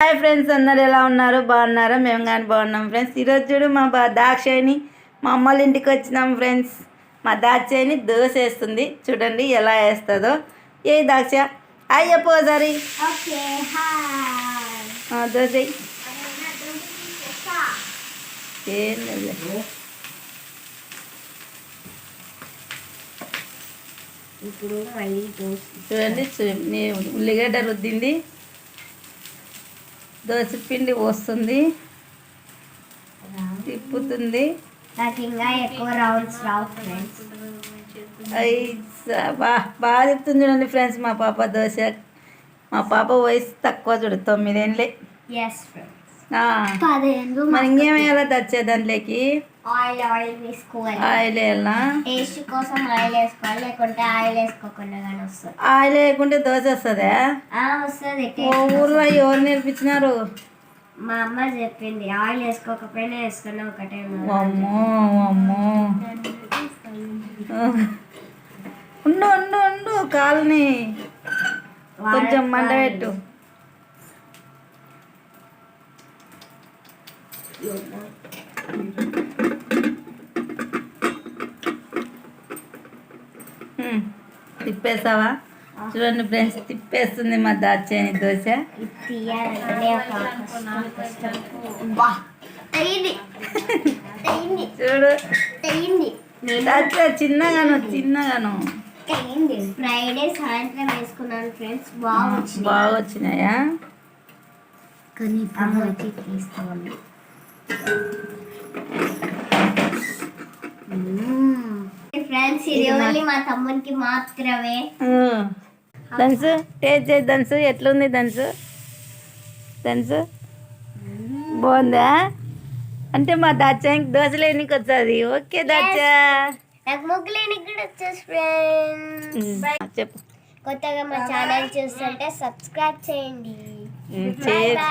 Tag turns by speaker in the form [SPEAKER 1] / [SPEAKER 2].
[SPEAKER 1] Hi friends, అందరు ఎలా ఉన్నారు? బాగున్నారా? మేము కానీ బాగున్నాం ఫ్రెండ్స్. ఈరోజు చూడు మా దాక్షాయిని మా అమ్మల ఇంటికి వచ్చినాం ఫ్రెండ్స్. మా దాక్షాయిని దోశ వేస్తుంది, చూడండి ఎలా వేస్తుందో. ఏ దాక్ష హాయ్ చెప్పు ఒకసారి. దోశ ఏం లేదు, చూడండి ఉల్లిగడ్డ రుద్దింది, దోశ పిండి పోస్తుంది, తిప్పుతుంది. బాగా తిప్పుతుంది చూడండి ఫ్రెండ్స్. మా పాప దోశ, మా పాప వయసు తక్కువ చూడు, 9 ఏళ్ళే. మరి ఇంకేం వేయాలో తెచ్చే దాంట్లోకి
[SPEAKER 2] ఆయిల్ వేసుకోవాలి.
[SPEAKER 1] ఆయిల్ వేయాలా?
[SPEAKER 2] టేస్ట్ కోసం ఆయిల్ వేసుకోవాలి, లేకుంటే ఆయిల్ వేసుకోకుండా కానీ వస్తుంది.
[SPEAKER 1] ఆయిల్ వేయకుంటే దోశ వస్తుందా?
[SPEAKER 2] వస్తుంది.
[SPEAKER 1] ఊర్లో ఎవరు నేర్పించినారు?
[SPEAKER 2] మా అమ్మ చెప్పింది. ఆయిల్ వేసుకోకపోయినా వేసుకున్నా ఒకటే.
[SPEAKER 1] అమ్మో అమ్మో, ఉండు ఉండు ఉండు, కాలుని కొంచెం మంట పెట్టు. తిప్పేసావా? చూడండి ఫ్రెండ్స్, తిప్పేస్తుంది మా దాక్షాయిని దోశ. చూడు దాక్ష, చిన్నగాను
[SPEAKER 2] ఫ్రైడే సాయంత్రం వేసుకున్నాను ఫ్రెండ్స్.
[SPEAKER 1] బాగా వచ్చినాయా?
[SPEAKER 2] కానీ వచ్చి తీసుకోండి. ఫ్రెండ్స్, ఇది ఓన్లీ మా తమ్మునికి మాత్రమే.
[SPEAKER 1] దంసు టేస్ట్ చేసి దంసు, ఎట్లుంది దంసు? దంసు బాగుందా? అంటే మా దాక్షాయికి దోశలేనికి వస్తుంది. ఓకే దాక్షా,
[SPEAKER 2] నాకు ముగ్గులేనికి కూడా వచ్చేసి ఫ్రెండ్స్.
[SPEAKER 1] చెప్పు.
[SPEAKER 2] కొత్తగా మా ఛానల్ చూస్తుంటే సబ్స్క్రైబ్ చేయండి.
[SPEAKER 1] చేయండి.